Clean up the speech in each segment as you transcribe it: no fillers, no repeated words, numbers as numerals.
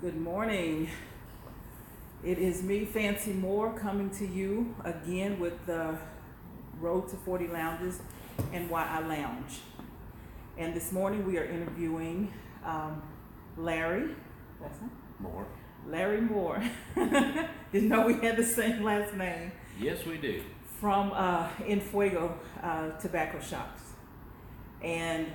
Good morning. It is me, Fancie Moore, coming to you again with the Road to 40 Lounges and Why I Lounge. And this morning we are interviewing Larry. That's him? Moore. Larry Moore. Didn't know we had the same last name. Yes, we do. From in Fuego tobacco shops. And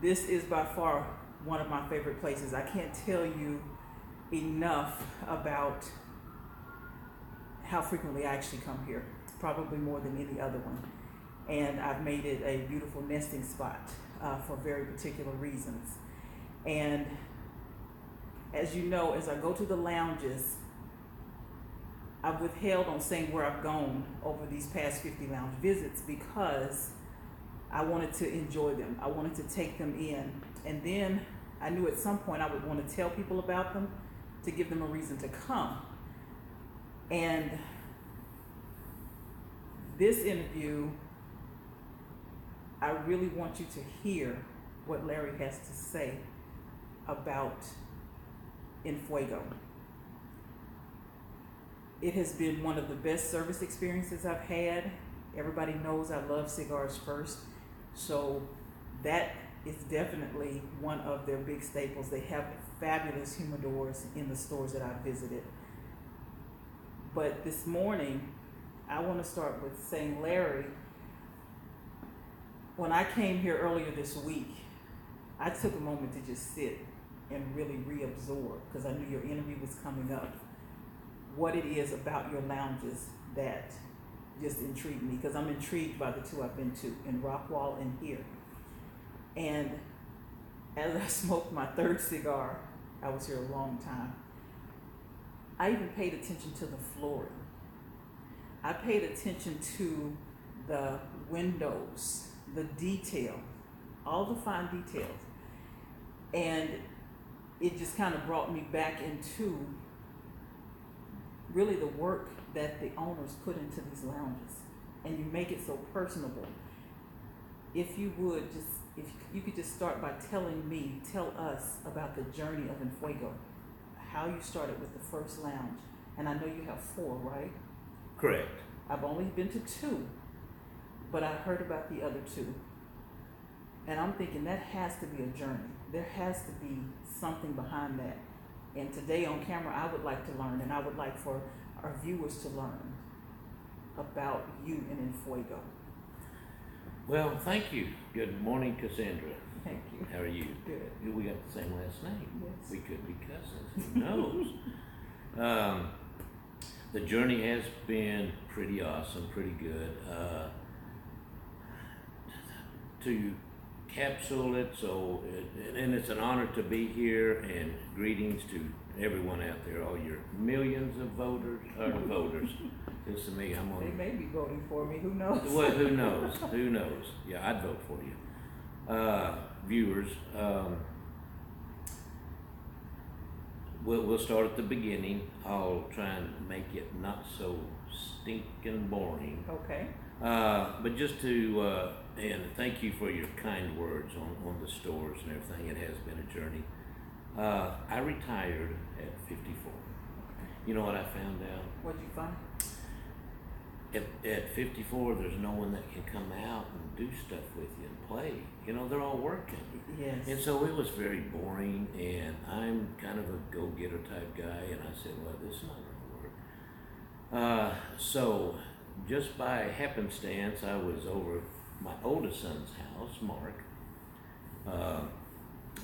this is by far one of my favorite places. I can't tell you enough about how frequently I actually come here, probably more than any other one. And I've made it a beautiful nesting spot for very particular reasons. And as you know, as I go to the lounges, I've withheld on saying where I've gone over these past 50 lounge visits because I wanted to enjoy them. I wanted to take them in. And then I knew at some point I would want to tell people about them to give them a reason to come. And this interview, I really want you to hear what Larry has to say about in Fuego. It has been one of the best service experiences I've had. Everybody knows I love cigars first, so that is definitely one of their big staples. They have fabulous humidors in the stores that I've visited. But this morning, I want to start with saying, Larry, when I came here earlier this week, I took a moment to just sit and really reabsorb, because I knew your interview was coming up, what it is about your lounges that just intrigued me, because I'm intrigued by the two I've been to, in Rockwall and here. And as I smoked my third cigar, I was here a long time, I even paid attention to the flooring. I paid attention to the windows, the detail, all the fine details. And it just kind of brought me back into really the work that the owners put into these lounges. And you make it so personable. If you would just, if you could just start by tell us about the journey of Fuego, how you started with the first lounge. And I know you have 4, right? Correct. I've only been to 2, but I heard about the other 2. And I'm thinking that has to be a journey. There has to be something behind that. And today on camera, I would like to learn, and I would like for our viewers to learn about you and in Fuego. Well, thank you. Good morning, Cassandra. Thank you. How are you? Good. We got the same last name. Yes. We could be cousins. Who knows? The journey has been pretty awesome, pretty good. To capsule it, and it's an honor to be here, and greetings to everyone out there, all your millions of voters. Just to me, I'm on. They may be voting for me. Who knows? Well, who knows? Who knows? Yeah, I'd vote for you. Viewers, we'll start at the beginning. I'll try and make it not so stinking boring. Okay. But just to, and thank you for your kind words on the stores and everything. It has been a journey. I retired at 54. You know what I found out? What'd you find? At 54, there's no one that can come out and do stuff with you and play. You know, they're all working. Yes. And so it was very boring, and I'm kind of a go-getter type guy, and I said, well, this is not going to work. So just by happenstance, I was over my oldest son's house, Mark.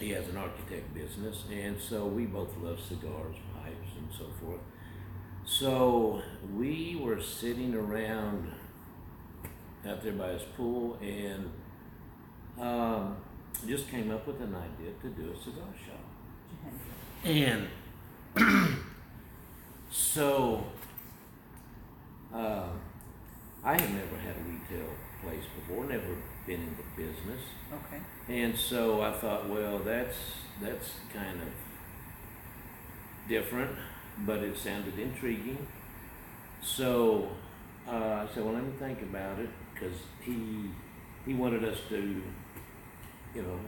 He has an architect business, and so we both love cigars, pipes, and so forth. So we were sitting around out there by his pool, and just came up with an idea to do a cigar shop. And so I had never had a retail place before, never been in the business. Okay. And so I thought, well, that's kind of different, but it sounded intriguing. So I said, well, let me think about it, because he wanted us to, you know,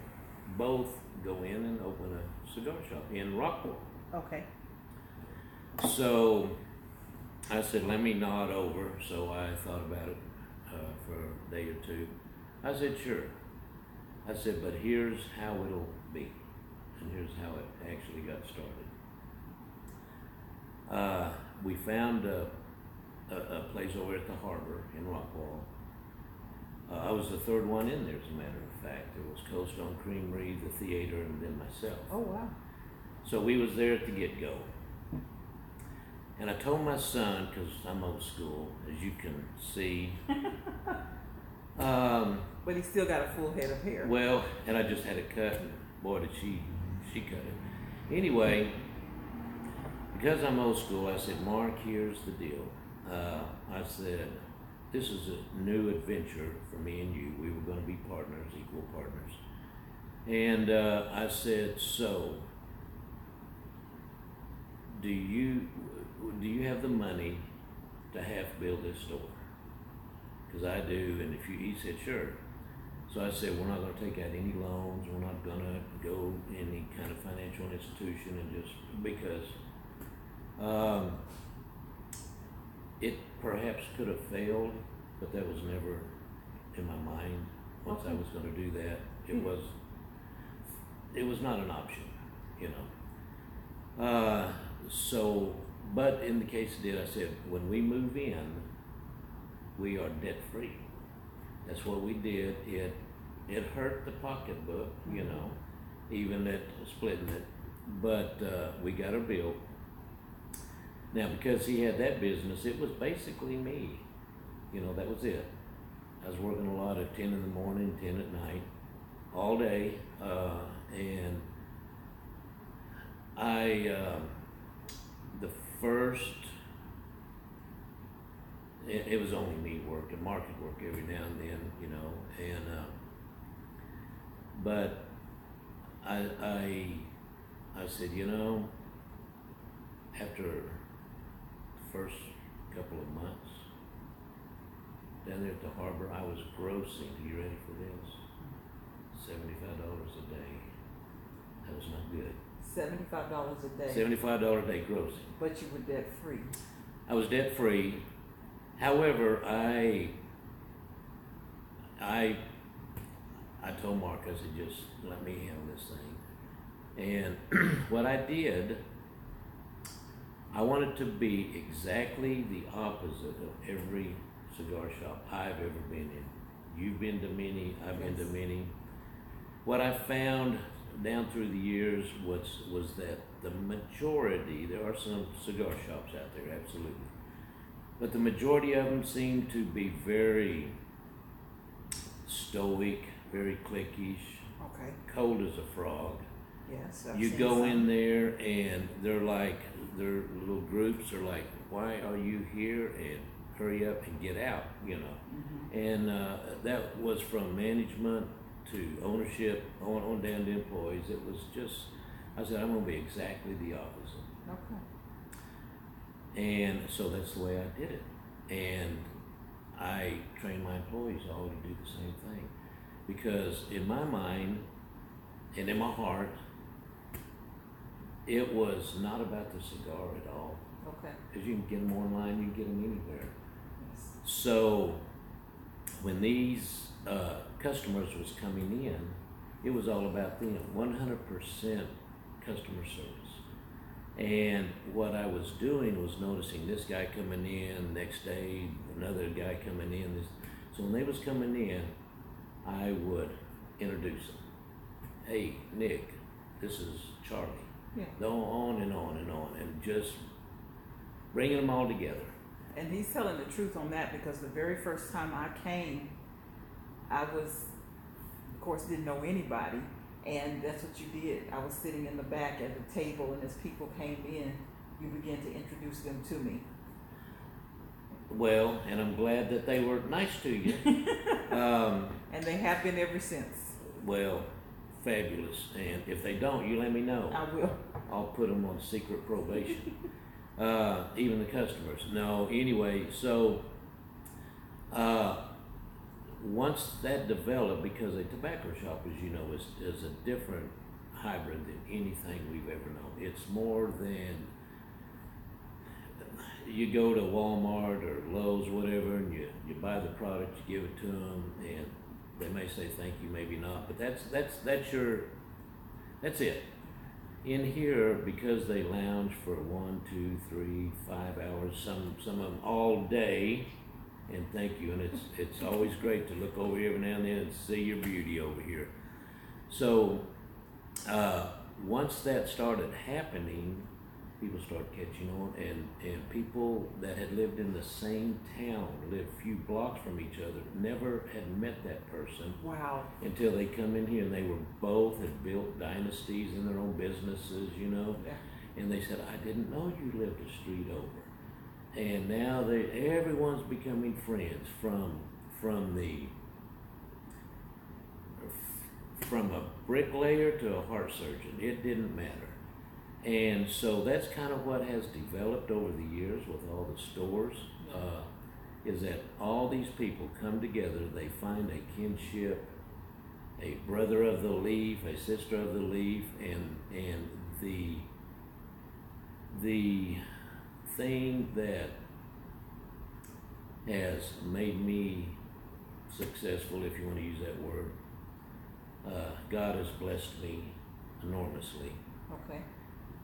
both go in and open a cigar shop in Rockwell. Okay. So I said, let me nod over. So I thought about it for a day or two. I said, sure. I said, but here's how it'll be, and here's how it actually got started. We found a place over at the harbor in Rockwall. I was the third one in there, as a matter of fact. There was Coast on Creamery, the theater, and then myself. Oh, wow. So we was there at the get-go. And I told my son, because I'm old school, as you can see. But he still got a full head of hair. Well, and I just had it cut, and boy, did she cut it. Anyway, because I'm old school, I said, Mark, here's the deal. I said, this is a new adventure for me and you. We were going to be partners, equal partners. And I said, so, do you have the money to half build this store? Because I do, and he said, sure. So I said, we're not going to take out any loans. We're not going to go any kind of financial institution, and just because it perhaps could have failed, but that was never in my mind. Once I was going to do that, it was not an option, you know. So, but in the case it did, I said, when we move in, we are debt free. That's what we did. It hurt the pocketbook, you know, even at splitting it, but we got a bill. Now, because he had that business, it was basically me. You know, that was it. I was working a lot at 10 in the morning, 10 at night, all day, and the first, it was only me working, market work every now and then, you know, and but I said, you know, after the first couple of months down there at the harbor, I was grossing, are you ready for this? $75 a day. That was not good. $75 a day. $75 a day grossing. But you were debt free. I was debt free. However, I told Mark, I said, just let me handle this thing. And what I did, I wanted to be exactly the opposite of every cigar shop I've ever been in. You've been to many, I've been to many. What I found down through the years was that the majority, there are some cigar shops out there, absolutely, but the majority of them seem to be very stoic, very cliquish, cold as a frog. Yes, you go in there and they're like, their little groups are like, why are you here? And hurry up and get out, you know. And that was from management to ownership, on down to employees. It was just, I said, I'm going to be exactly the opposite. And so that's the way I did it. And I trained my employees all to do the same thing. Because in my mind and in my heart, it was not about the cigar at all. Because you can get them online, you can get them anywhere. So when these customers was coming in, it was all about them, 100% customer service. And what I was doing was noticing this guy coming in, next day another guy coming in. So when they was coming in, I would introduce them. Hey, Nick, this is Charlie. On and on and on, and just bringing them all together. And he's telling the truth on that, because the very first time I came, I was, of course, didn't know anybody, and that's what you did. I was sitting in the back at the table, and as people came in, you began to introduce them to me. Well, and I'm glad that they were nice to you. And they have been ever since. Well, fabulous. And if they don't, you let me know. I will. I'll put them on secret probation. Even the customers. No, anyway, so once that developed, because a tobacco shop, as you know, is a different hybrid than anything we've ever known. It's more than you go to Walmart or Lowe's, whatever, and you buy the product, you give it to them, and they may say thank you, maybe not, but that's it. In here, because they lounge for 1, 2, 3, 5 hours, some of them all day, and thank you, and it's always great to look over every now and then and see your beauty over here. So once that started happening, people started catching on, and people that had lived in the same town, lived a few blocks from each other, never had met that person. Wow. Until they come in here, and they were both had built dynasties in their own businesses, you know. Yeah. And they said, I didn't know you lived a street over. And now everyone's becoming friends from a bricklayer to a heart surgeon. It didn't matter. And so that's kind of what has developed over the years with all the stores, is that all these people come together, they find a kinship, a brother of the leaf, a sister of the leaf, and the thing that has made me successful, if you want to use that word, God has blessed me enormously. Okay.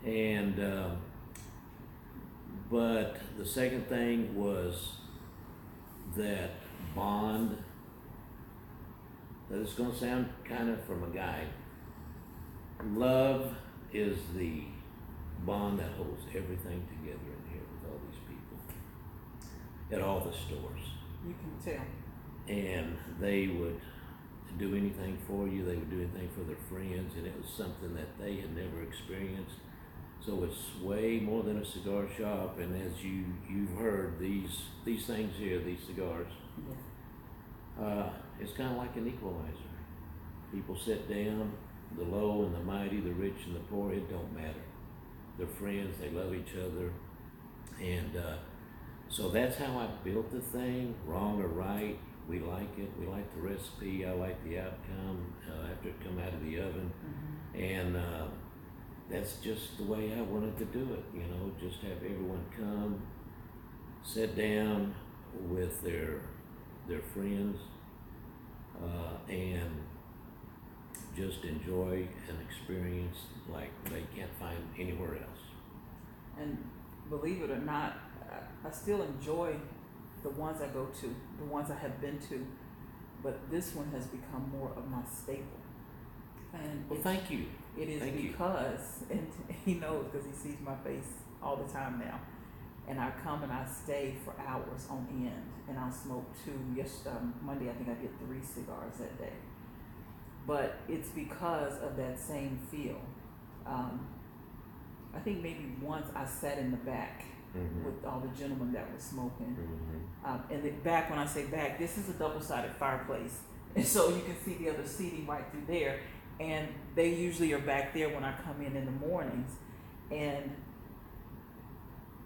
And but the second thing was that bond. That is going to sound kind of from a guy. Love is the bond that holds everything together in here with all these people at all the stores. You can tell. And they would do anything for you. They would do anything for their friends, and it was something that they had never experienced. So it's way more than a cigar shop, and as you've heard, these things here, these cigars, it's kind of like an equalizer. People sit down, the low and the mighty, the rich and the poor, it don't matter. They're friends, they love each other, and so that's how I built the thing, wrong or right. We like it. We like the recipe. I like the outcome after it come out of the oven, and that's just the way I wanted to do it. You know, just have everyone come, sit down with their friends, and just enjoy an experience like they can't find anywhere else. And believe it or not, I still enjoy the ones I go to, the ones I have been to, but this one has become more of my staple. And well, thank you. It is thank because, and he knows because he sees my face all the time now, and I come and I stay for hours on end, and I'll smoke 2. Monday I think I did 3 cigars that day. But it's because of that same feel. I think maybe once I sat in the back with all the gentlemen that were smoking. And the back, when I say back, this is a double-sided fireplace. And so you can see the other seating right through there. And they usually are back there when I come in the mornings. And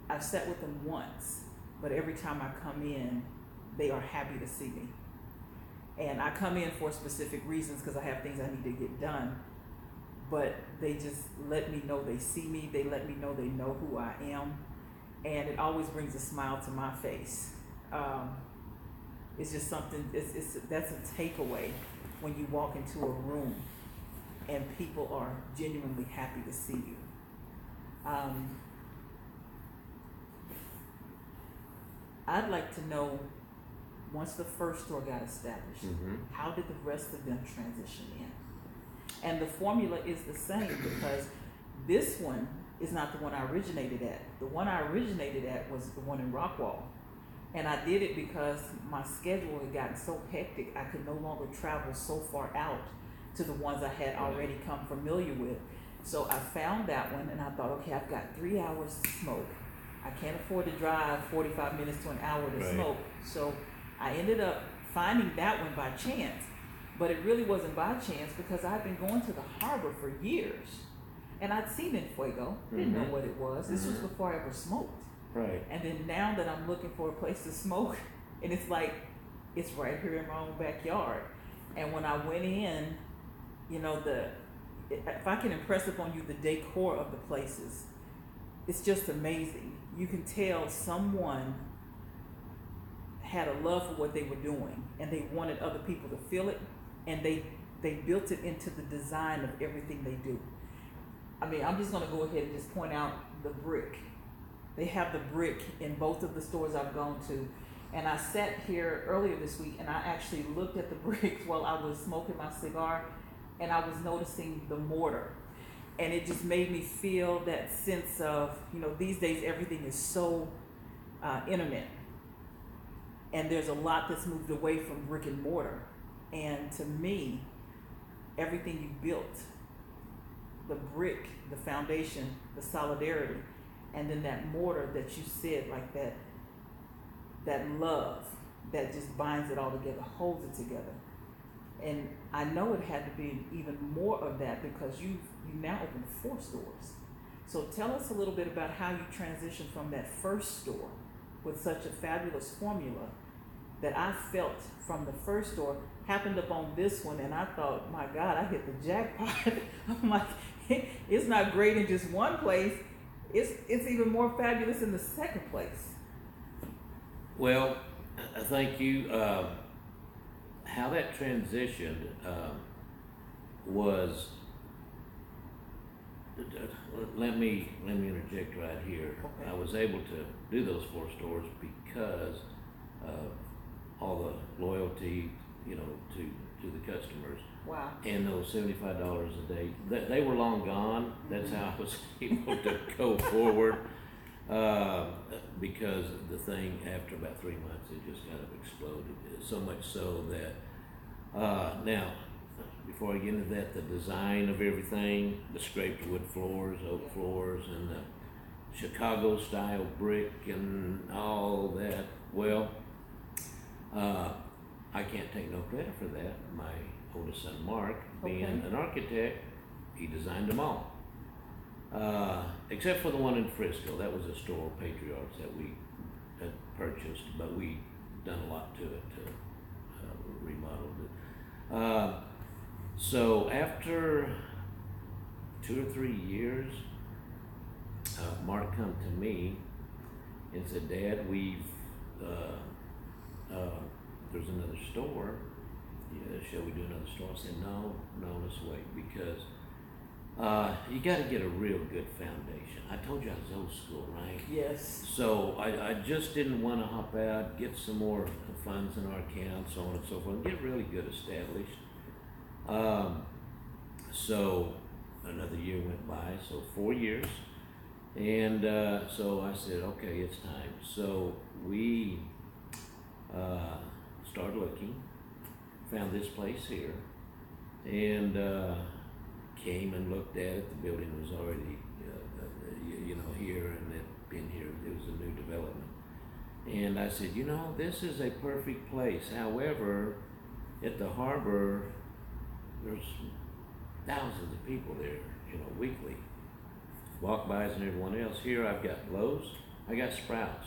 I've sat with them once, but every time I come in, they are happy to see me. And I come in for specific reasons because I have things I need to get done. But they just let me know they see me. They let me know they know who I am. And it always brings a smile to my face. It's just something, that's a takeaway when you walk into a room and people are genuinely happy to see you. I'd like to know, once the first store got established, how did the rest of them transition in? And the formula is the same because this one is not the one I originated at. The one I originated at was the one in Rockwall. And I did it because my schedule had gotten so hectic, I could no longer travel so far out to the ones I had already come familiar with. So I found that one and I thought, okay, I've got 3 hours to smoke. I can't afford to drive 45 minutes to an hour to smoke. So I ended up finding that one by chance. But it really wasn't by chance because I'd been going to the harbor for years. And I'd seen in Fuego, didn't know what it was. This was before I ever smoked. Right. And then now that I'm looking for a place to smoke, and it's like, it's right here in my own backyard. And when I went in, you know, if I can impress upon you the decor of the places, it's just amazing. You can tell someone had a love for what they were doing and they wanted other people to feel it, and they built it into the design of everything they do. I mean, I'm just going to go ahead and just point out the brick. They have the brick in both of the stores I've gone to. And I sat here earlier this week and I actually looked at the bricks while I was smoking my cigar, and I was noticing the mortar. And it just made me feel that sense of, these days everything is so internet. And there's a lot that's moved away from brick and mortar. And to me, everything you built, the brick, the foundation, the solidarity, and then that mortar that you said, like that love that just binds it all together, holds it together. And I know it had to be even more of that because you now open 4 stores. So tell us a little bit about how you transitioned from that first store with such a fabulous formula that I felt from the first store happened upon this one, and I thought, my God, I hit the jackpot. I'm like, it's not great in just one place. It's even more fabulous in the second place. Well, thank you. How that transitioned was. Let me interject right here. Okay. I was able to do those 4 stores because of all the loyalty, to the customers. Wow. And those $75 a day, they were long gone. That's how I was able to go forward. Because the thing, after about 3 months, it just kind of exploded. So much so that now, before I get into that, the design of everything, the scraped wood floors, oak floors, and the Chicago style brick and all that. Well, I can't take no credit for that. My oldest son, Mark, being an architect, he designed them all. Except for the one in Frisco. That was a store, Patriarchs, that we had purchased, but we done a lot to it to remodel it. So after 2 or 3 years, Mark come to me and said, Dad, there's another store. Shall we do another store? I said, no, let's wait, because you got to get a real good foundation. I told you I was old school, right? Yes. So I just didn't want to hop out, get some more funds in our account, so on and so forth, and get really good established. So another year went by, so 4 years. And so I said, okay, it's time. So we started looking, found this place here, and came and looked at it. The building was already, here, and it had been here. It was a new development. And I said, this is a perfect place. However, at the harbor, there's thousands of people there, weekly. Walk-bys and everyone else. Here I've got Lowe's, I got Sprouts.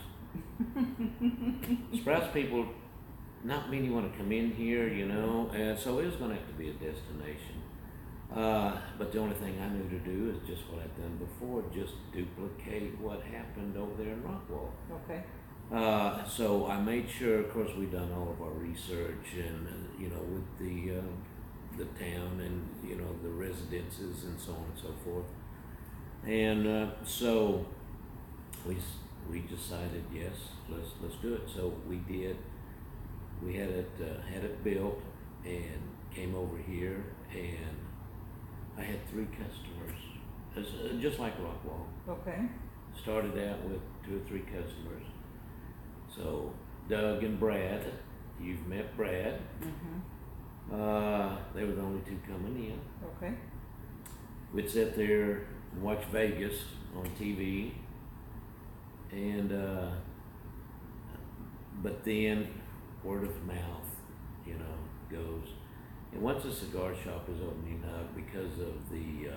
Sprouts people, not many want to come in here, and so it was going to have to be a destination. But the only thing I knew to do is just what I'd done before, just duplicate what happened over there in Rockwall. Okay. So I made sure, of course, we'd done all of our research and, with the town and, the residences and so on and so forth. And so we decided, yes, let's do it. So we did. We had it built and came over here, and I had 3 customers, just like Rockwall. Okay. Started out with 2 or 3 customers. So Doug and Brad, you've met Brad. They were the only 2 coming in. Okay. We'd sit there and watch Vegas on TV, and but then word of mouth, goes. And once a cigar shop is opening up, because of the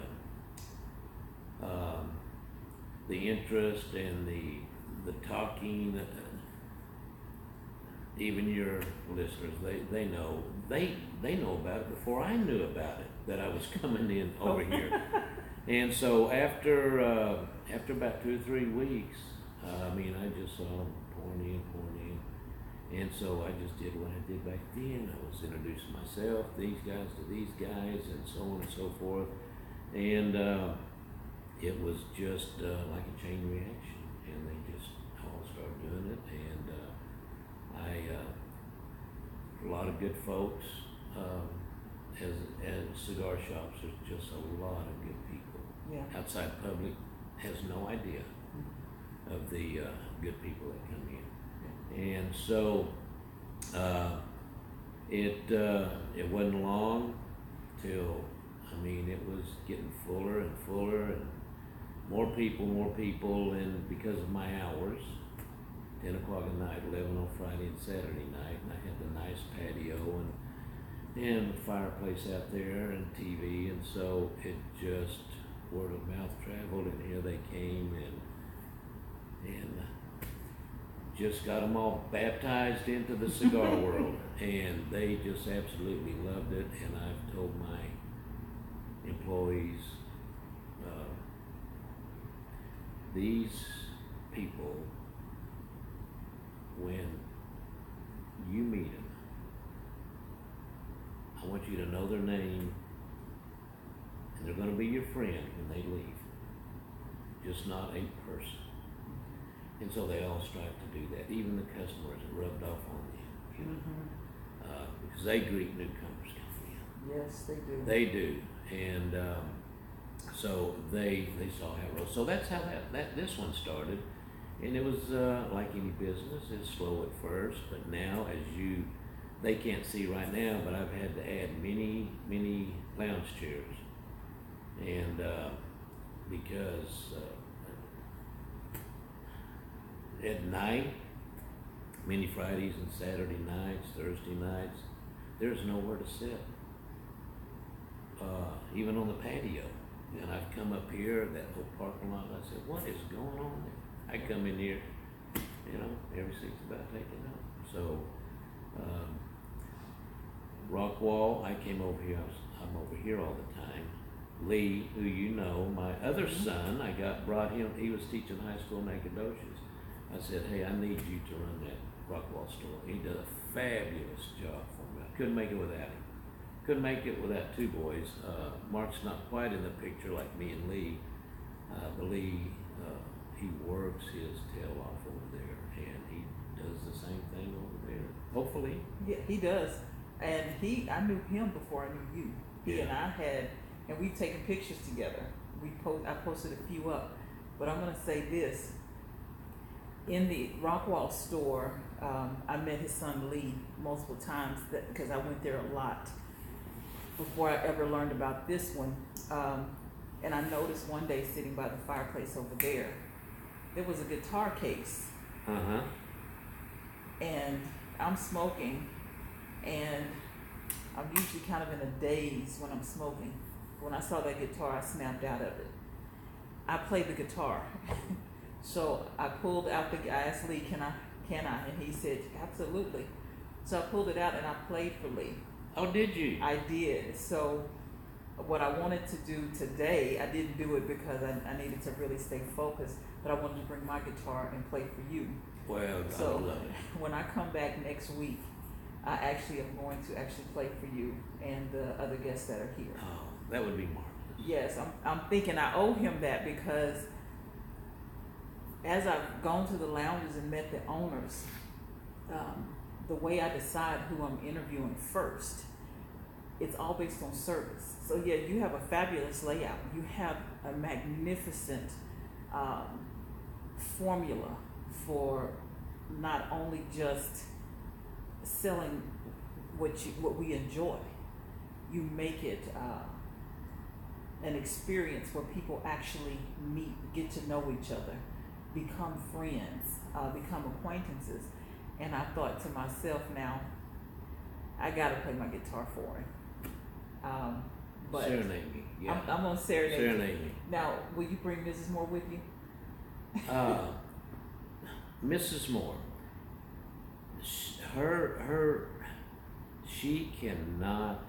interest and the talking, even your listeners, they know about it before I knew about it, that I was coming in over here. And so after about 2 or 3 weeks, I just saw them pouring in. And so I just did what I did back then. I was introducing myself, these guys to these guys, and so on and so forth. And it was just like a chain reaction, and they just all started doing it. And a lot of good folks. As cigar shops, there's just a lot of good people. Yeah. Outside public has no idea of the good people that come in. And so it wasn't long till, it was getting fuller and fuller, and more people, and because of my hours, 10 o'clock at night, 11 on Friday and Saturday night, and I had the nice patio and the fireplace out there and TV, and so it just, word of mouth traveled, and here they came, and just got them all baptized into the cigar world, and they just absolutely loved it. And I've told my employees, these people, when you meet them, I want you to know their name, and they're going to be your friend when they leave, just not a person. And so they all strive to do that. Even the customers are rubbed off on them, because they greet newcomers coming in. Yes, they do. They do, and so they saw how it rolls. So that's how this one started, and it was like any business. It's slow at first, but now, they can't see right now, but I've had to add many lounge chairs, and because. At night, many Fridays and Saturday nights, Thursday nights, there's nowhere to sit, even on the patio. And I've come up here, that whole parking lot, and I said, what is going on there? I come in here, every seat's about taken up. So, Rockwall, I came over here, I'm over here all the time. Lee, who you know, my other son, brought him, he was teaching high school in Nacogdoches. I said, hey, I need you to run that Rockwall store. He did a fabulous job for me. I couldn't make it without him. Couldn't make it without two boys. Mark's not quite in the picture like me and Lee. But Lee, he works his tail off over there, and he does the same thing over there. Hopefully. Yeah, he does. And I knew him before I knew you. He and I and we've taken pictures together. I posted a few up. But I'm going to say this. In the Rockwall store, I met his son Lee multiple times because I went there a lot before I ever learned about this one. And I noticed one day sitting by the fireplace over there was a guitar case. And I'm smoking, and I'm usually kind of in a daze when I'm smoking. When I saw that guitar, I snapped out of it. I play the guitar. So I pulled out I asked Lee, can I? And he said, absolutely. So I pulled it out and I played for Lee. Oh, did you? I did. So what I wanted to do today, I didn't do it because I needed to really stay focused, but I wanted to bring my guitar and play for you. Well, so I love it. When I come back next week, I actually am going to play for you and the other guests that are here. Oh, that would be marvelous. Yes, I'm thinking I owe him that because as I've gone to the lounges and met the owners, the way I decide who I'm interviewing first, it's all based on service. So yeah, you have a fabulous layout. You have a magnificent formula for not only just selling what we enjoy. You make it an experience where people actually meet, get to know each other, become friends, become acquaintances. And I thought to myself, now, I gotta play my guitar for him. But serenade me. Yeah. I'm gonna serenade me. Now, will you bring Mrs. Moore with you? Mrs. Moore, she cannot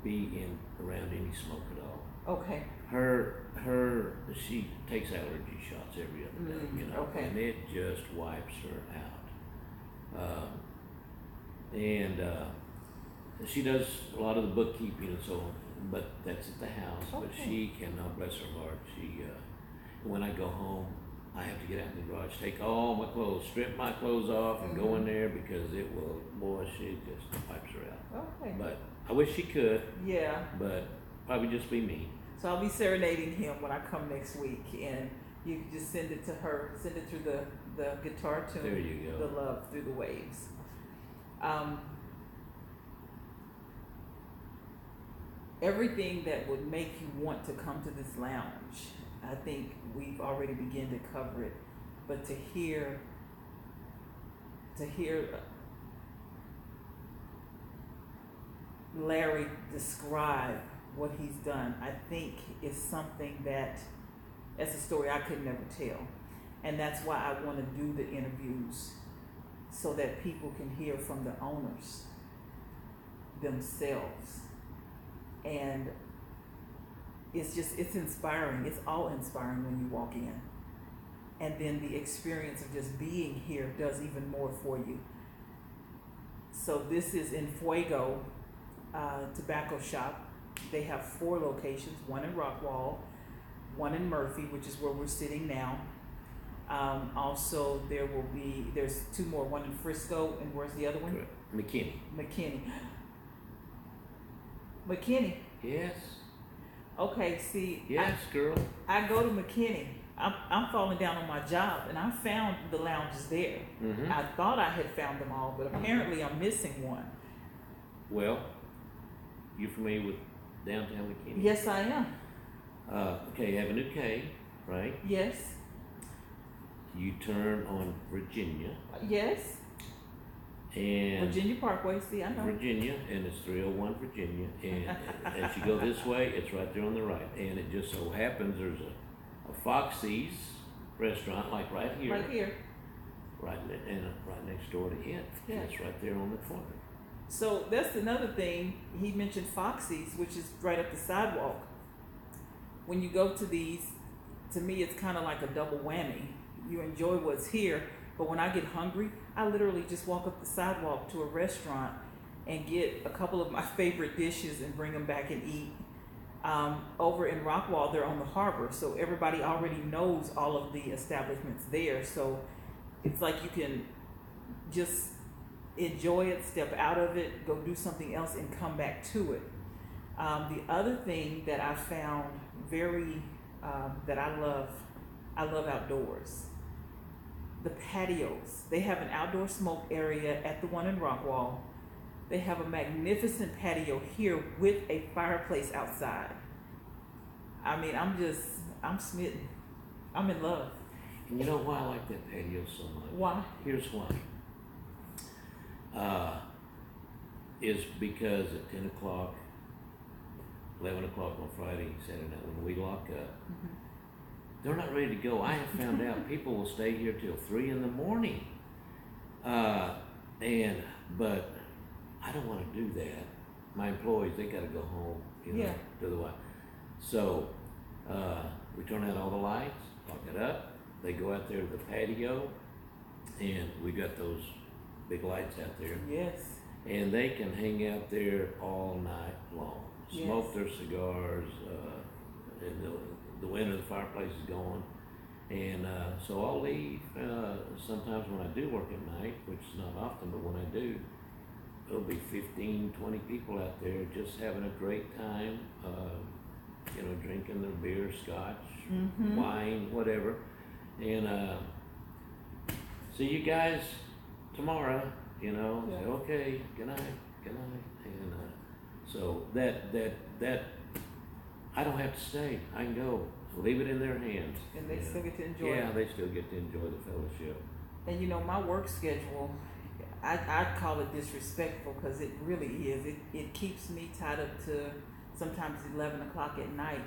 be in around any smoke at all. Okay. She takes allergy shots every other day, you know, Okay. and it just wipes her out. And she does a lot of the bookkeeping and so on, but that's at the house. But Okay. she cannot, bless her heart. When I go home, I have to get out in the garage, take all my clothes, strip my clothes off, and go in there because it will, boy, she just wipes her out. Okay. But I wish she could, Yeah. but probably just be me. So I'll be serenading him when I come next week, and you can just send it to her, send it through the guitar tune. There you go. The Love Through the Waves. Everything that would make you want to come to this lounge, I think we've already begun to cover it, but to hear Larry describe what he's done, I think is something that's a story I could never tell. And that's why I want to do the interviews, so that people can hear from the owners themselves. And it's inspiring. It's all inspiring when you walk in. And then the experience of just being here does even more for you. So this is in Fuego Tobacco Shop. They have 4 locations, one in Rockwall, one in Murphy, which is where we're sitting now. Also, there's 2 more, one in Frisco, and where's the other one? Correct. McKinney. McKinney. Yes. Okay, see. Yes, girl. I go to McKinney. I'm falling down on my job, and I found the lounges there. Mm-hmm. I thought I had found them all, but apparently I'm missing one. Well, you familiar with downtown McKinney? Yes, I am. Okay, Avenue K, right? Yes. You turn on Virginia. Yes. And Virginia Parkway. See, I know. Virginia, and it's 301 Virginia. And as you go this way, it's right there on the right. And it just so happens there's a Foxy's restaurant, like right here. Right here. Right next door to it. Yeah. And it's right there on the corner. So that's another thing. He mentioned Foxy's, which is right up the sidewalk. When you go to these, to me, it's kind of like a double whammy. You enjoy what's here, but when I get hungry, I literally just walk up the sidewalk to a restaurant and get a couple of my favorite dishes and bring them back and eat. Over in Rockwall, they're on the harbor, so everybody already knows all of the establishments there. So it's like you can just enjoy it, step out of it, go do something else, and come back to it. The other thing that I found that I love outdoors. The patios. They have an outdoor smoke area at the one in Rockwall. They have a magnificent patio here with a fireplace outside. I mean, I'm smitten. I'm in love. And you know why I like that patio so much? Why? Here's why. Is because at 10 o'clock, 11 o'clock on Friday, Saturday night, when we lock up, they're not ready to go. I have found out people will stay here till 3 in the morning. But I don't want to do that. My employees, they got to go home, to the wife. So we turn out all the lights, lock it up. They go out there to the patio, and we got those big lights out there. Yes. And they can hang out there all night long, smoke their cigars, and the wind of the fireplace is going. And so I'll leave sometimes when I do work at night, which is not often, but when I do, there'll be 15, 20 people out there just having a great time, drinking their beer, scotch, wine, whatever. And see you guys tomorrow, say, okay, good night. And so that I don't have to stay. I can go. Leave it in their hands. And they still get to enjoy it. Yeah, they still get to enjoy the fellowship. And my work schedule, I call it disrespectful because it really is. It keeps me tied up to sometimes 11 o'clock at night.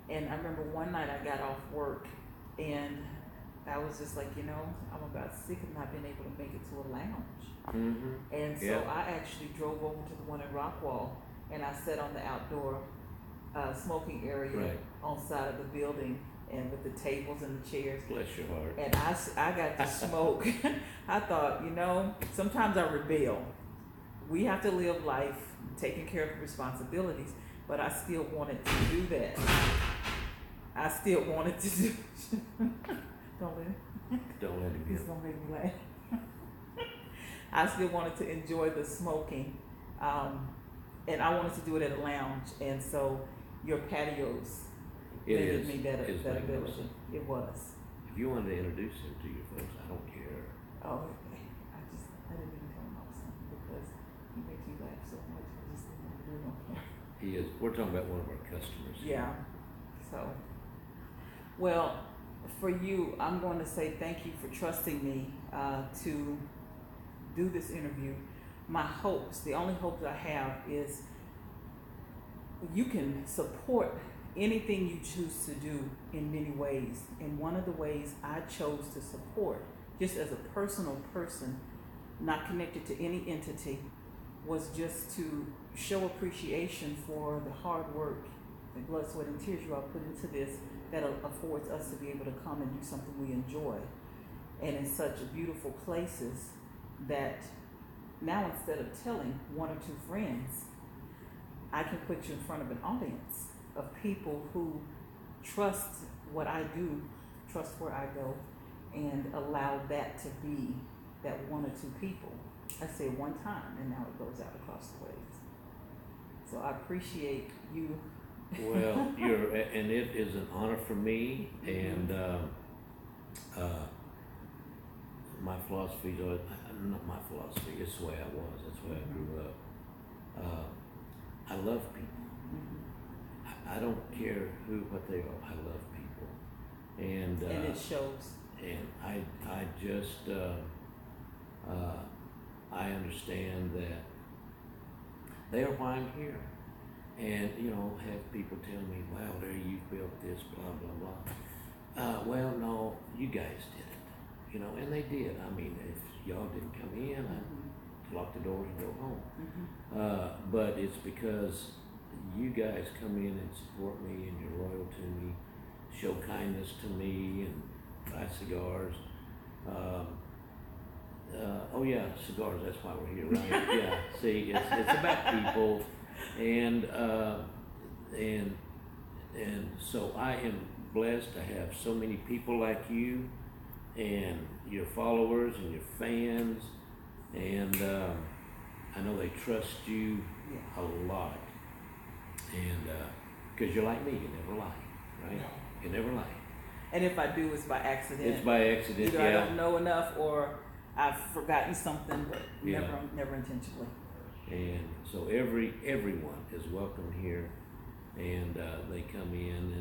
And I remember one night I got off work and I was just like, I'm about sick of not being able to make it to a lounge. Mm-hmm. And so Yeah. I actually drove over to the one in Rockwall, and I sat on the outdoor smoking area Right. on side of the building, and with the tables and the chairs. Bless your heart. And I got to smoke. I thought, sometimes I rebel. We have to live life taking care of the responsibilities, but I still wanted to do that. I still wanted to do. Don't let him. Don't let him He's get. gonna make me laugh. I still wanted to enjoy the smoking, and I wanted to do it at a lounge. And so your patios It gave is. me that It's ability. magnificent. It was. If you wanted to introduce him to your folks, I don't care. Oh, I didn't even tell him I was something because he makes me laugh so much. I just didn't want to do it on camera. He is. We're talking about one of our customers. Yeah. So, well, for you, I'm going to say thank you for trusting me to do this interview. My hopes, the only hope that I have is you can support anything you choose to do in many ways. And one of the ways I chose to support, just as a personal person, not connected to any entity, was just to show appreciation for the hard work, the blood, sweat, and tears you all put into this that affords us to be able to come and do something we enjoy. And in such beautiful places that now instead of telling one or two friends, I can put you in front of an audience of people who trust what I do, trust where I go, and allow that to be that one or two people. I say one time, and now it goes out across the ways. So I appreciate you. Well, and it is an honor for me, and my philosophy, not my philosophy, it's the way I was, that's the way I grew up. I love people. I don't care what they are, I love people. And it shows. And I just, I understand that they are why I'm here. And, have people tell me, wow, there you built this, blah, blah, blah. Well, no, you guys did it, and they did. I mean, if y'all didn't come in, I'd lock the doors and go home. But it's because you guys come in and support me and you're loyal to me, show kindness to me and buy cigars. Oh yeah, cigars, that's why we're here, right? Yeah, see, it's about people. And so I am blessed to have so many people like you and your followers and your fans, and I know they trust you a lot, and because you're like me, you never lie, right? You never lie. And if I do, it's by accident. It's by accident. Either I don't know enough, or I've forgotten something, but never intentionally. And so everyone is welcome here, and they come in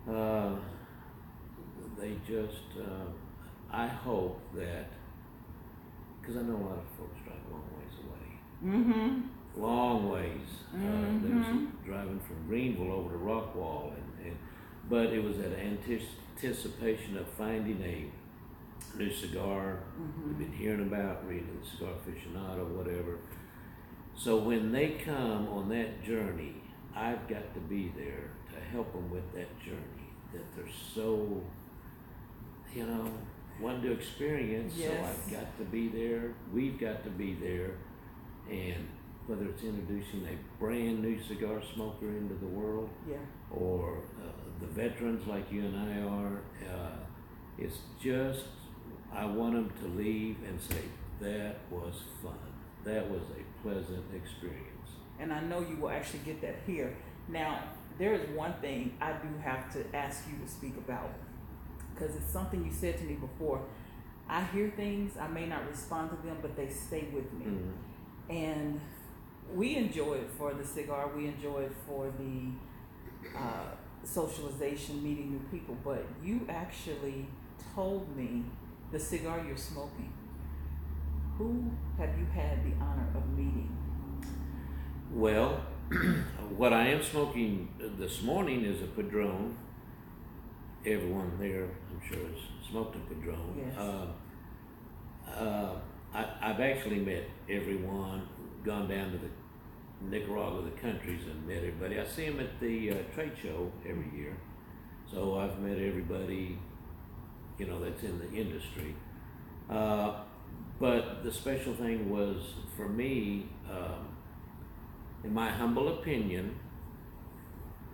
and they just, I hope that, because I know a lot of folks drive long ways away. Long ways. There's driving from Greenville over to Rockwall, but it was that anticipation of finding a new cigar we've been hearing about, reading the Cigar Aficionado, whatever. So when they come on that journey, I've got to be there to help them with that journey that they're so, want to experience. Yes. So I've got to be there. We've got to be there. And whether it's introducing a brand new cigar smoker into the world, or the veterans like you and I are, it's just, I want them to leave and say, that was fun. That was a pleasant experience. And I know you will actually get that here. Now, there is one thing I do have to ask you to speak about, because it's something you said to me before. I hear things, I may not respond to them, but they stay with me. And we enjoy it for the cigar, we enjoy it for the socialization, meeting new people, but you actually told me the cigar you're smoking. Who have you had the honor of meeting? Well, what I am smoking this morning is a Padron everyone there, I'm sure, has smoked a Padron. Yes. I've actually met everyone, gone down to the Nicaragua, the countries, and met everybody. I see them at the trade show every year. So I've met everybody, that's in the industry. But the special thing was, for me, in my humble opinion,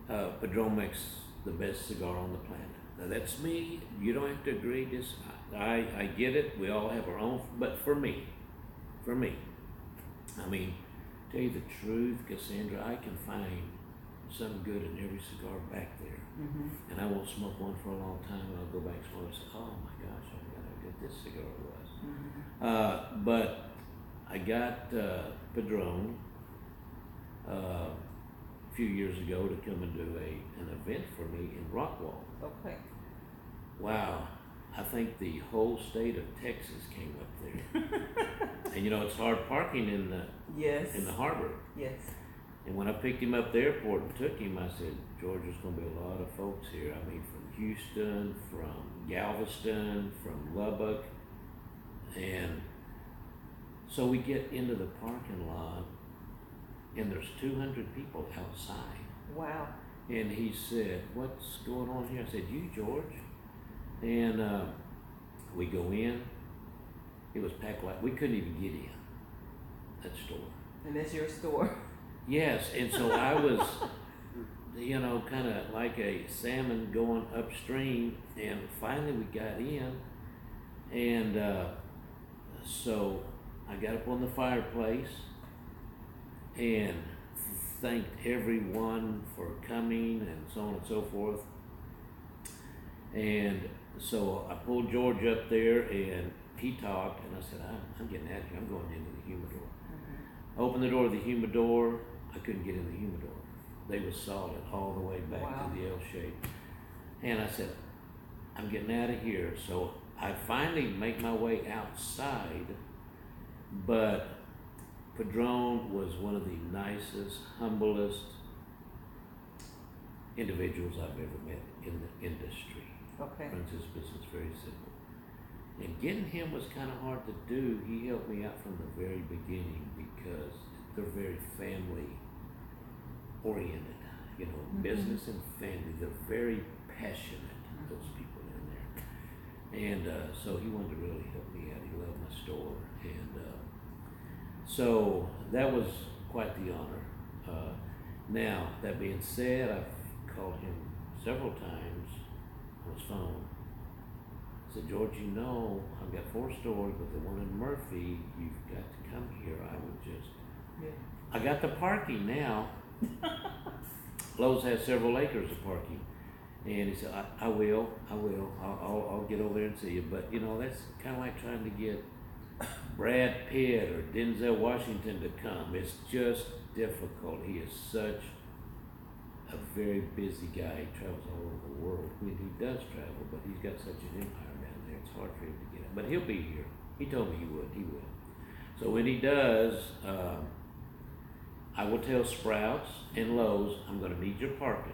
Padron makes the best cigar on the planet. Now that's me. You don't have to agree. I get it. We all have our own. But for me, I mean, tell you the truth, Cassandra, I can find something good in every cigar back there. Mm-hmm. And I won't smoke one for a long time, and I'll go back and smoke and say, oh my gosh, I forgot how good this cigar was. Mm-hmm. But I got Padron a few years ago to come and do an event for me in Rockwall. Okay. Wow, I think the whole state of Texas came up there. And it's hard parking in the harbor. Yes. And when I picked him up at the airport and took him, I said, George, there's going to be a lot of folks here. I mean, from Houston, from Galveston, from Lubbock. And so we get into the parking lot, and there's 200 people outside. Wow. And he said, what's going on here? I said, you, George? And we go in. It was packed like we couldn't even get in that store. And that's your store? Yes, and so I was, kind of like a salmon going upstream, and finally we got in, and so I got up on the fireplace and thanked everyone for coming and so on and so forth. And so I pulled George up there and he talked, and I said, I'm getting out of here. I'm going into the humidor. Mm-hmm. I opened the door of the humidor. I couldn't get in the humidor. They were solid all the way back Wow. to the L shape. And I said, I'm getting out of here. So I finally make my way outside, but Padron was one of the nicest, humblest individuals I've ever met in the industry. Okay. Runs his business very simple. And getting him was kind of hard to do. He helped me out from the very beginning because they're very family oriented, Mm-hmm. business and family. They're very passionate, those people in there. And so he wanted to really help me out. He loved my store. And so that was quite the honor. Now, that being said, I've called him several times on his phone. I said, George, I've got 4 stores, but the one in Murphy, you've got to come here. I got the parking now. Lowe's has several acres of parking. And he said, I will. I'll get over there and see you. But, that's kind of like trying to get Brad Pitt or Denzel Washington to come. It's just difficult. He is such a very busy guy. He travels all over the world. I mean, he does travel, but he's got such an empire down there. It's hard for him to get it. But he'll be here. He told me he would. He will. So when he does, I will tell Sprouts and Lowe's, I'm going to need your parking.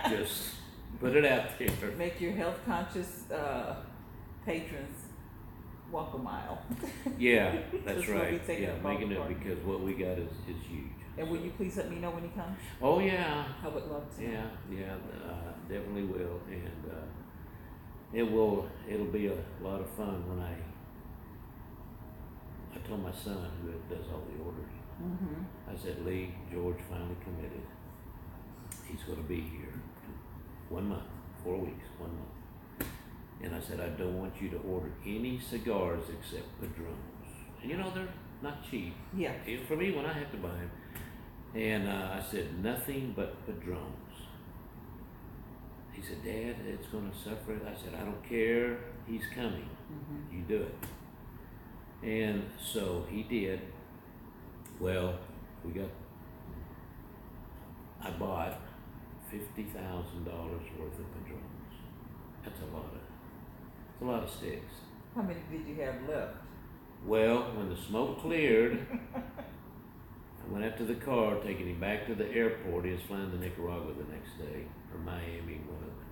Just put it out there. Make your health conscious patrons walk a mile. Yeah, that's We'll be right. taking Yeah, up making all the it because what we got is huge. And will you please let me know when he comes? Oh yeah. I would love to. Yeah, definitely will, and it'll be a lot of fun when I told my son who does all the ordering. Mm-hmm. I said, Lee, George finally committed. He's going to be here in 1 month, 4 weeks, 1 month. And I said, I don't want you to order any cigars except Padrones. And they're not cheap. Yeah. For me, when I have to buy them. And I said, nothing but Padrones. He said, Dad, it's going to suffer. I said, I don't care. He's coming. Mm-hmm. You do it. And so he did. Well, I bought $50,000 worth of Padrones. That's a lot of sticks. How many did you have left? Well, when the smoke cleared, I went out to the car, taking him back to the airport. He was flying to Nicaragua the next day, or Miami, one of them.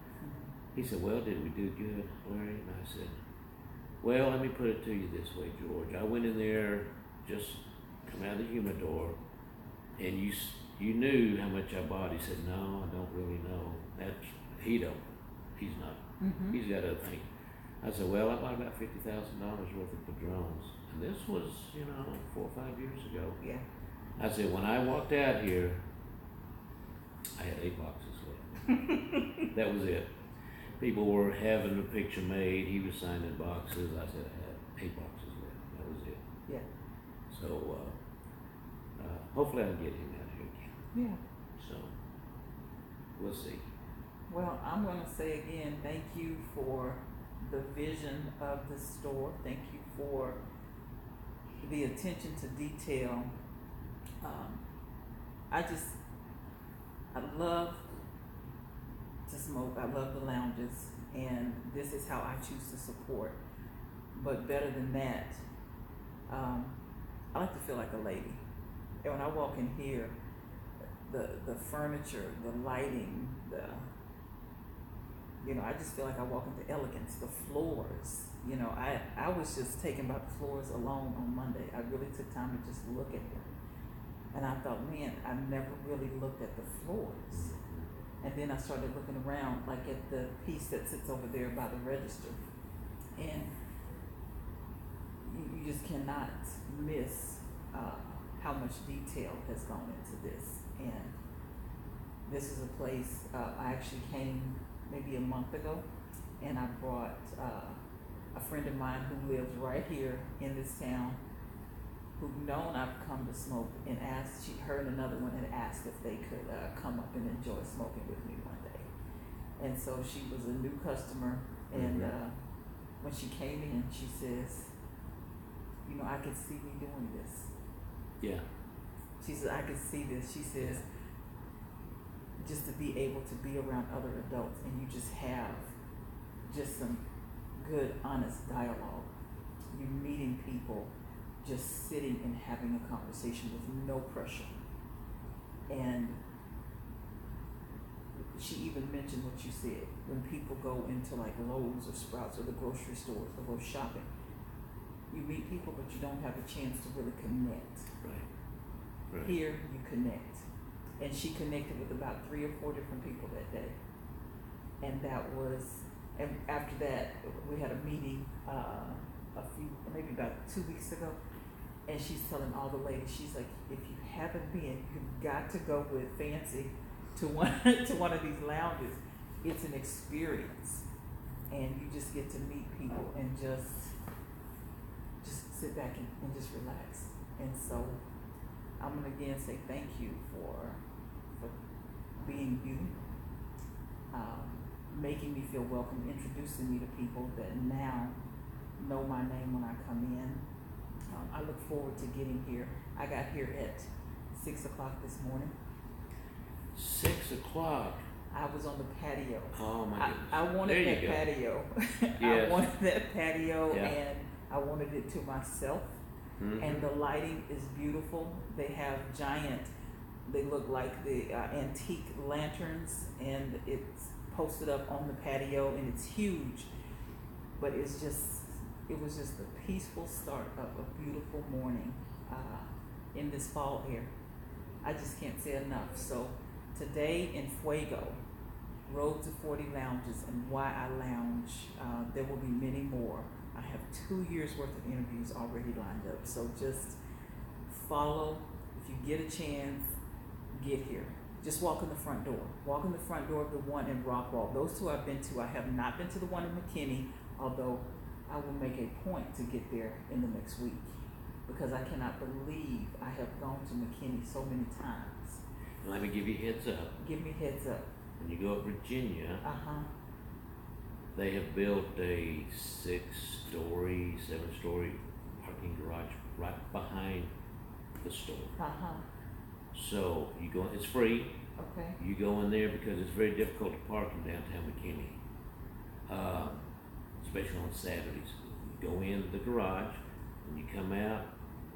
He said, well, did we do good, Larry? And I said, well, let me put it to you this way, George. I went in there, just come out of the humidor, and you knew how much I bought. He said, no, I don't really know. He don't. He's not. Mm-hmm. He's got other things. I said, well, I bought about $50,000 worth of padrones. And this was, 4 or 5 years ago. Yeah. I said, when I walked out here, I had 8 boxes left. That was it. People were having a picture made. He was signing boxes. I said, I had 8 boxes left. That was it. Yeah. So, hopefully I can get him out here again. Yeah. So, we'll see. Well, I'm going to say again, thank you for the vision of the store. Thank you for the attention to detail. I love to smoke. I love the lounges, and this is how I choose to support. But better than that, I like to feel like a lady. And when I walk in here, the furniture, the lighting, I just feel like I walk into elegance. The floors, I was just taken by the floors alone on Monday. I really took time to just look at them. And I thought, man, I never really looked at the floors. And then I started looking around, like at the piece that sits over there by the register. And you just cannot miss how much detail has gone into this. And this is a place, I actually came maybe a month ago, and I brought a friend of mine who lives right here in this town, who've known I've come to smoke, and her and another one had asked if they could come up and enjoy smoking with me one day. And so she was a new customer, and when she came in, she says, I could see me doing this. Yeah. She said, I could see this. She says, just to be able to be around other adults and you just have just some good, honest dialogue. You're meeting people, just sitting and having a conversation with no pressure. And she even mentioned what you said, when people go into like Lowe's or Sprouts or the grocery stores or go shopping, you meet people but you don't have a chance to really connect. Right. Here you connect. And she connected with about 3 or 4 different people that day. And after that, we had a meeting maybe about 2 weeks ago, and she's telling all the ladies, she's like, if you haven't been, you've got to go with Fancie to one of these lounges. It's an experience, and you just get to meet people and just sit back and just relax. And so I'm gonna again say thank you for being you, making me feel welcome, introducing me to people that now know my name when I come in. I look forward to getting here. I got here at 6 o'clock this morning. 6 o'clock. I was on the patio. Oh my goodness. I wanted that patio. Yes. I wanted that patio, Yeah. and I wanted it to myself. Mm-hmm. And the lighting is beautiful. They have they look like the antique lanterns, and it's posted up on the patio, and it's huge. But it was just the peaceful start of a beautiful morning in this fall air. I just can't say enough. So today in Fuego, Road to 40 Lounges, and why I lounge, there will be many more. I have 2 years worth of interviews already lined up. So just follow. If you get a chance, get here. Just walk in the front door. Walk in the front door of the one in Rockwall. Those 2 I've been to. I have not been to the one in McKinney, although I will make a point to get there in the next week, because I cannot believe I have gone to McKinney so many times. Let me give you a heads up. Give me heads up. When you go up Virginia, Uh-huh. they have built a 6-story, 7-story parking garage right behind the store. Uh-huh. So it's free. Okay. You go in there because it's very difficult to park in downtown McKinney, especially on Saturdays. You go in the garage, and you come out.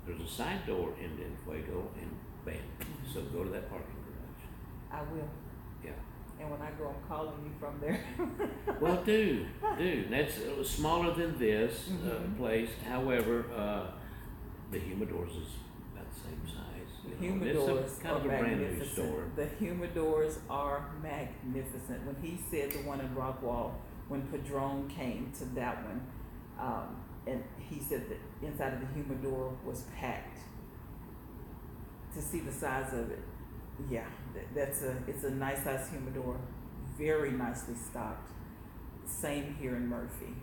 There's a side door in Fuego, and bam. So go to that parking garage. I will. Yeah. And when I go, I'm calling you from there. Well, do. That's smaller than this place. However, the humidors is about the same size. The You know, humidors it's kind are of a brand new magnificent. store. The humidors are magnificent. When he said the one in Rockwall, when Padron came to that one, and he said that inside of the humidor was packed. To see the size of it, yeah, it's a nice size humidor, very nicely stocked. Same here in Murphy.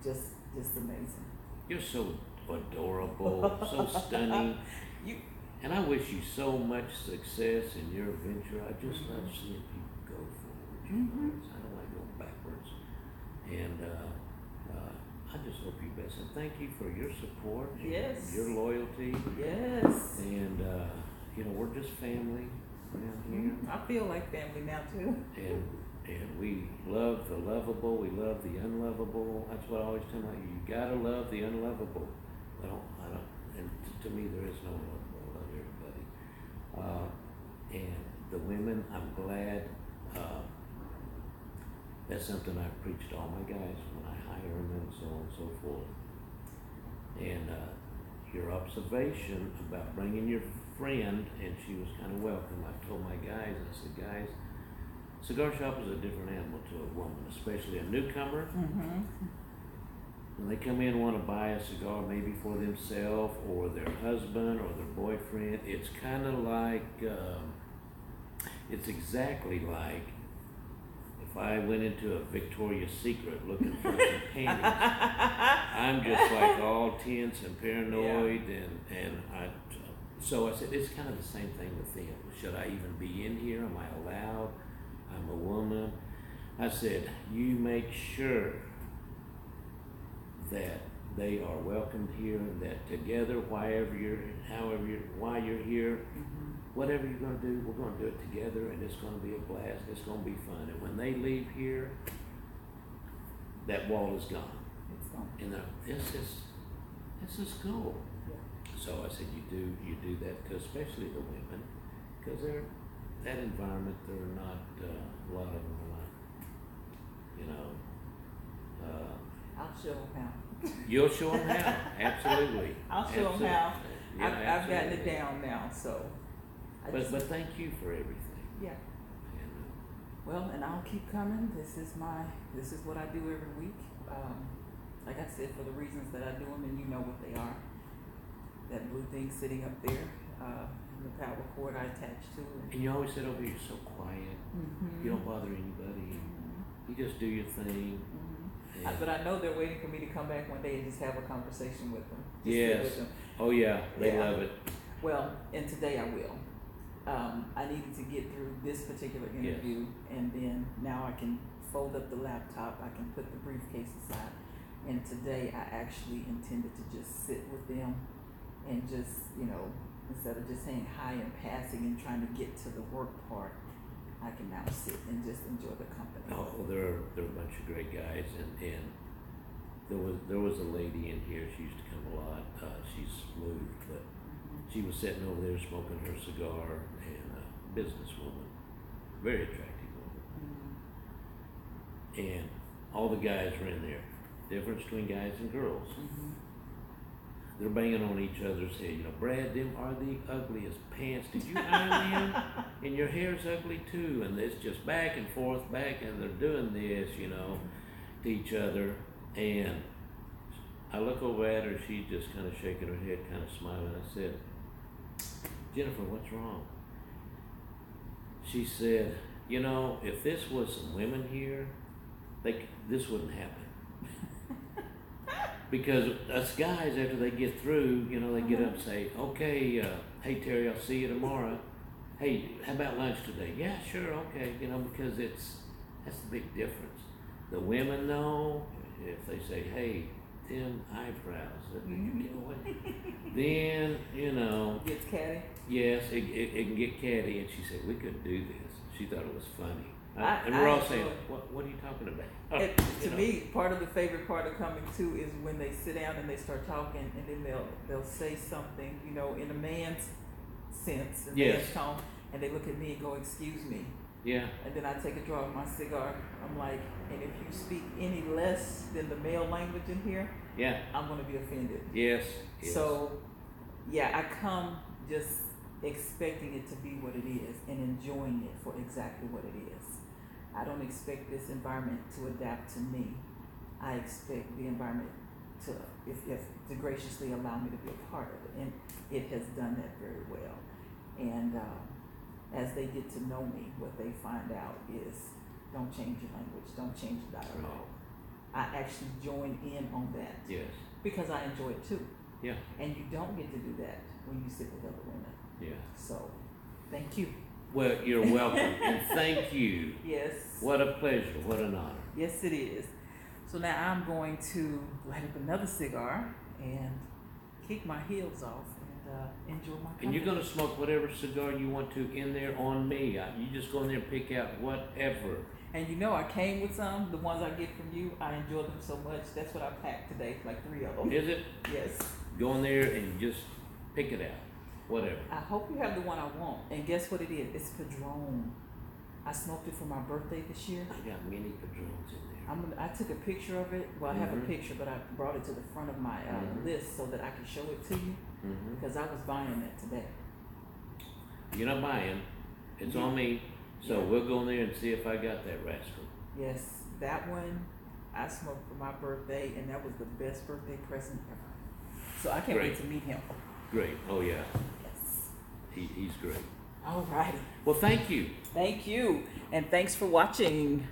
Just amazing. You're so adorable, so stunning. You And I wish you so much success in your venture. I just love seeing people go forward. You know? I don't like going backwards. And I just hope you best. And thank you for your support and Yes. your loyalty. Yes. And, you know, we're just family around here. I feel like family now too. And we love the lovable, we love the unlovable. That's what I always tell my you gotta love the unlovable. I don't, and to me there is no unlovable. I love everybody. And the women, I'm glad, that's something I preach to all my guys when I hire them and so on and so forth. And your observation about bringing your friend, and she was kind of welcome. I told my guys, I said, guys, cigar shop is a different animal to a woman, especially a newcomer. When they come in and want to buy a cigar, maybe for themselves or their husband or their boyfriend, it's kind of like, it's exactly like if I went into a Victoria's Secret looking for some panties. I'm just like all tense and paranoid, so I said, it's kind of the same thing with them. Should I even be in here? Am I allowed? I'm a woman. I said, you make sure that they are welcomed here, and that together, while you're here, whatever you're going to do, we're going to do it together, and it's going to be a blast. It's going to be fun. And when they leave here, that wall is gone. It's gone. And this is cool. Yeah. So I said, you do that, 'cause especially the women, because they're that environment. They're not a lot of them are not, you know. I'll show them how. You'll show them how. Absolutely. I'll show them how. Yeah, I've gotten it absolutely. down now, so. But thank you for everything. Yeah. And, Well, and I'll keep coming. This is what I do every week. Like I said, for the reasons that I do them, and you know what they are. That blue thing sitting up there, the power cord I attach to. and you always said over here, you're so quiet. You don't bother anybody. You just do your thing. And But I know they're waiting for me to come back one day and just have a conversation with them. Just sit yes. with them. Oh yeah, they Yeah. love it. Well, and today I will. I needed to get through this particular interview, and then now I can fold up the laptop, I can put the briefcase aside, and today I actually intended to just sit with them and just, instead of just saying hi and passing and trying to get to the work part, I can now sit and just enjoy the company. Oh, they're a bunch of great guys, and there was a lady in here. She used to come a lot. She's moved, but she was sitting over there smoking her cigar, and a businesswoman, very attractive woman. And all the guys were in there. Difference between guys and girls. They're banging on each other's head. Brad, them are the ugliest pants. Did you iron them? And your hair's ugly too. And it's just back and forth, and they're doing this, to each other. And I look over at her. She's just kind of shaking her head, kind of smiling. I said, Jennifer, what's wrong? She said, if this was some women here, this wouldn't happen. Because us guys, after they get through, they get up and say, okay, hey Terry, I'll see you tomorrow. Hey, how about lunch today? Yeah, sure, okay, because that's the big difference. The women know, if they say, hey, Tim, eyebrows, then, Gets catty? yes, it can get catty, and she said, we couldn't do this. She thought it was funny. And I we're all enjoy saying, it. what are you talking about? To me, part of the favorite part of coming too is when they sit down and they start talking, and then they'll say something, in a man's sense, a Yes. man's tone, and they look at me and go, "Excuse me," Yeah. And then I take a draw of my cigar. I'm like, and if you speak any less than the male language in here, Yeah. I'm gonna be offended. Yes. Yes. So, yeah, I come just expecting it to be what it is and enjoying it for exactly what it is. I don't expect this environment to adapt to me. I expect the environment to, if to graciously allow me to be a part of it, and it has done that very well. And as they get to know me, what they find out is, don't change your language, don't change the dialogue. I actually join in on that. Yes. Because I enjoy it too. Yeah. And you don't get to do that when you sit with other women. Yeah. So, thank you. Well, you're welcome, and thank you. Yes. What a pleasure. What an honor. Yes, it is. So now I'm going to light up another cigar and kick my heels off and enjoy my company. And you're gonna smoke whatever cigar you want to in there on me. You just go in there and pick out whatever. And you know I came with some, the ones I get from you. I enjoy them so much. That's what I packed today, like 3 of them. Is it? Yes. Go in there and just pick it out. Whatever. I hope you have the one I want. And guess what it is? It's Padron. I smoked it for my birthday this year. I got many Padrones in there. I took a picture of it. Well, I have a picture, but I brought it to the front of my list so that I can show it to you because I was buying it today. You're not buying. It's on me. So we'll go in there and see if I got that rascal. Yes, that one I smoked for my birthday, and that was the best birthday present ever. So I can't wait to meet him. Great. Oh, yeah. Yes. He's great. All righty. Well, thank you. Thank you. And thanks for watching.